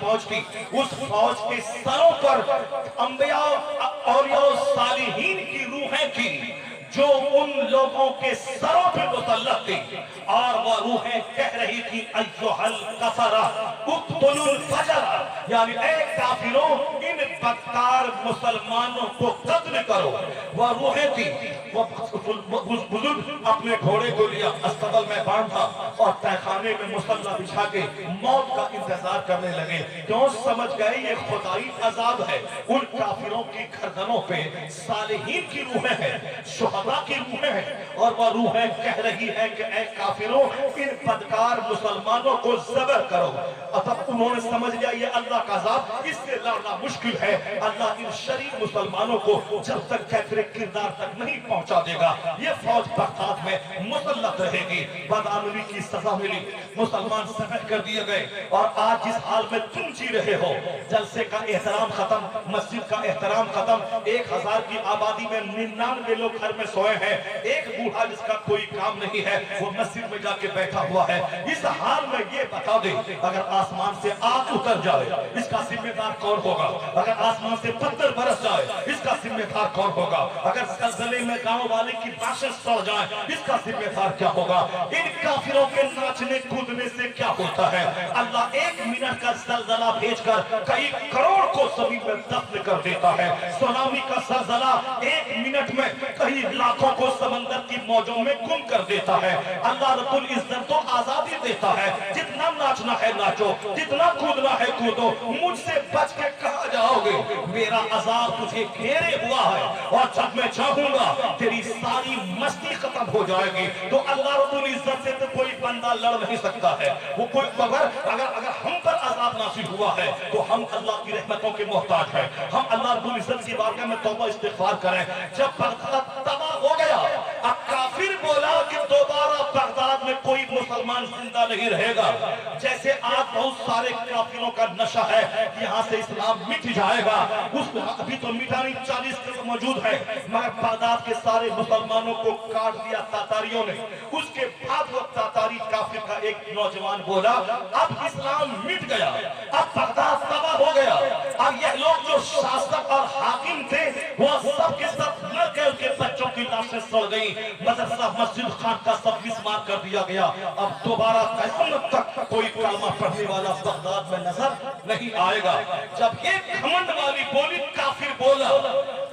فوج تھی، اس فوج کے سروں پر انبیاء اولیاء صالحین کی روحیں تھی جو ان لوگوں کے سروں پہ مسلط تھی، اور وہ روحیں کہہ رہی تھی ایھا الکفرہ اقتلوا الفجر، یعنی اے کافروں ان بدکار مسلمانوں کو قتل کرو۔ وہ روحیں تھی، وہ بزرگ اپنے گھوڑے کو لیا، استبل میں باندھا اور تہخانے میں مسلح بچھا کے موت کا انتظار کرنے لگے، کیوں سمجھ گئے یہ خدائی عذاب ہے۔ ان کافروں کی گردنوں پہ صالحین کی روحیں ہیں، شہداء کی روحیں ہیں، اور وہ روحیں کہہ رہی ہیں کہ اے کافروں ان بدکار مسلمانوں کو ذبح کرو۔ اب انہوں نے سمجھ لیا یہ اللہ کا عذاب، اس سے لڑنا مشکل ہے، اللہ ان شریف مسلمانوں کو جب تک کافر کردار تک نہیں پہنچا دے گا یہ فوج بغداد میں مسلط رہے گی۔ بدعملی کی سزا ملی، مسلمان ذبح کر دیے گئے، اور آج جس حال میں تم جی رہے ہو، جلسے کا احترام ختم، مسجد کا احترام ختم، 1000 کی آبادی میں 99 لوگ گھر میں سوئے ہیں، ایک بوڑھا جس کا کوئی کام نہیں ہے وہ مسجد میں جا کے بیٹھا ہوا ہے۔ اس حال میں یہ بتا دے اگر آسمان سے آگ اتر جائے اس کا ذمہ دار کون ہوگا؟ اگر آسمان سے پتھر برس جائے اس کا ذمہ دار کون ہوگا؟ اگر زلزلے میں گاؤں والے کی باشیں سڑ جائیں اس کا ذمہ دار کیا ہوگا؟ ان کافروں کے ناچنے کودنے سے کیا ہوتا ہے؟ اللہ 1 منٹ کا زلزلہ بھیج کر کئی کروڑ کو زمین میں دفن کر دیتا ہے۔ سونامی کا زلزلہ 1 منٹ میں کئی لاکھوں کو سمندر کی موجوں میں گم کر دیتا ہے۔ اللہ رب العزت تو آزادی دیتا ہے، جتنا ناچنا ہے ناچو، جتنا کودنا ہے کودو، مجھ سے بچ کے کہاں جاؤ گے؟ میرا عذاب تجھے گھیرے ہوا ہے، اور جب میں چاہوں گا تیری ساری مستی ختم ہو جائے گی۔ تو اللہ رب العزت سے تو کوئی بندہ لڑ نہیں سکتا ہے، وہ کوئی اگر ہم پر عذاب نازل ہوا ہے تو ہم اللہ کی رحمتوں کے محتاج ہیں، ہم اللہ رب العزت کی بارگاہ میں توبہ استغفار کریں۔ جب بغداد تباہ ہو گیا، اب کافر بولا کہ دوبارہ بغداد میں کوئی مسلمان زندہ نہیں رہے گا، جیسے آج بہت سارے کافروں کا نشہ ہے کہ یہاں سے اسلام مٹ جائے گا، ابھی تو مٹا نہیں، 40 کے موجود ہے، مگر بغداد کے سارے مسلمانوں کو کاٹ دیا تاتاریوں نے۔ اس کے بعد وہ تاتاری کافر کا ایک نوجوان بولا اب اسلام مٹ گیا، اب بغداد تباہ ہو گیا، اب یہ لوگ جو شاسک اور حاکم تھے وہ سب کے سب مر گئے، ان کے بچوں کی لاشیں سڑ گئی، مدرسہ مسجد خان کا سب مسمار کر دیا گیا۔ اب دوبارہ قیامت تک کوئی کلمہ پڑھنے والا بغداد میں نظر نہیں آئے گا۔ جب یہ گھمنڈ والی بولی کافر بولا،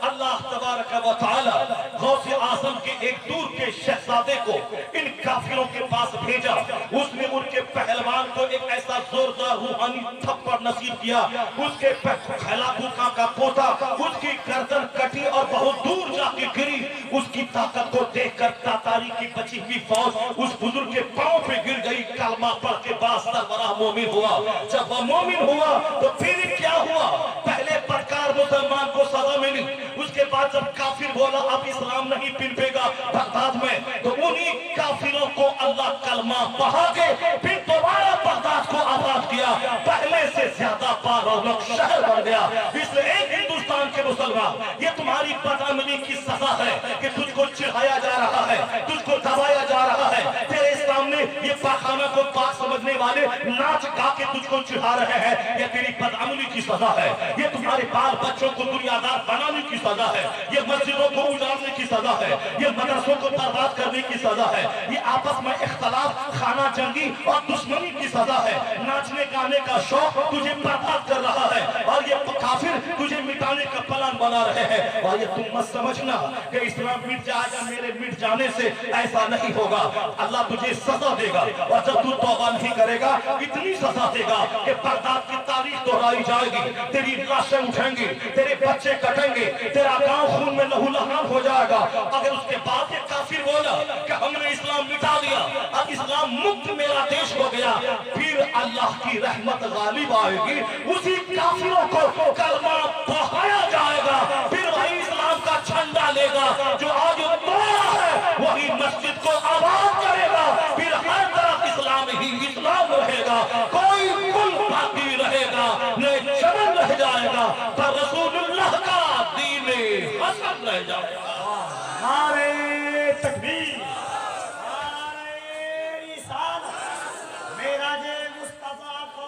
اللہ تبارک و تعالی غوث اعظم کے ایک دور کے شہزادے کو ان کافروں کے پاس بھیجا، اس نے ان کے پہلوان کو ایک ایسا زوردار روحانی تھپڑ نصیب کیا، اس کے ہلاکو کا پوتا اس کی گردن کٹی اور بہت دور جا کے گری۔ اس کی طاقت کو دیکھ کر تاتاری کی بچی ہوئی فوج اس بزرگ کے پاؤں پہ گر گئی، کلمہ پڑھ کے بعد سربراہ مومن ہوا۔ جب وہ مومن ہوا تو پھر کیا ہوا؟ پہلے بدکار مسلمان کو سزا ملی، اس کے بعد جب کافر بولا اب اسلام نہیں پنپے گا بغداد میں، تو انہی کافروں کو اللہ کلمہ پڑھا کے پھر دوبارہ بغداد کو آباد کیا، پہلے سے زیادہ بارونق شہر بن گیا۔ اس لیے ایک ہندوستان کے مسلمان، یہ تمہاری بدعملی کی سزا ہے کہ تجھ کو چڑھایا جا رہا ہے، تجھ کو دبایا جا رہا ہے، تیرے سامنے یہ پاخانہ کو پاک سمجھنے والے ناچ گا کے تجھ کو چڑھا رہے ہیں، یہ تیری بدعملی کی سزا ہے، یہ تمہارے بال بچوں کو دنیا دار بنانے کی سزا ہے، یہ مسجدوں کو اجاڑنے کی سزا ہے، یہ مدرسوں کو برباد کرنے کی سزا ہے، یہ آپس میں اختلاف، خانہ جنگی اور دشمنی کی سزا ہے۔ ناچنے گانے کا شوق تجھے برباد کر رہا ہے، اور یہ کافر تجھے مٹانے کا پلان بنا رہے ہیں، اور یہ تم مت سمجھنا کہ اسلام مٹ جائے گا میرے مٹ جانے سے، ایسا نہیں ہوگا۔ اللہ تجھے سزا دے گا، اور جب تو توبہ نہیں کرے گا اتنی سزا دے گا کہ بغداد کی تاریخ دہرائی جائے گی، تیری لاشیں اٹھیں گی، تیرے بچے کٹیں گے، تیرا گاؤں خون میں لہو لہان ہو جائے گا۔ اگر اس کے بعد یہ کافر بولا کہ ہم نے اسلام مٹا دیا، اب اسلام مکت میرا دیش ہو گیا، پھر اللہ کی رحمت غالب آئے گی، اسی کافروں کو کلمہ پڑھایا جائے گا، پھر وہی اسلام کا جھنڈا لے گا، جو آج توڑا ہے وہی مسجد کو آباد کرے گا، پھر ہر طرف اسلام ہی اسلام رہے گا، کوئی کل باقی رہے گا، نہ چمن رہ جائے گا، پر رسول اللہ کا دین حسن رہ جائے گا۔ نعرہ تکبیر، نعرہ رسالت، معراج مصطفیٰ کو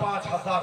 5000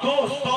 200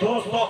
200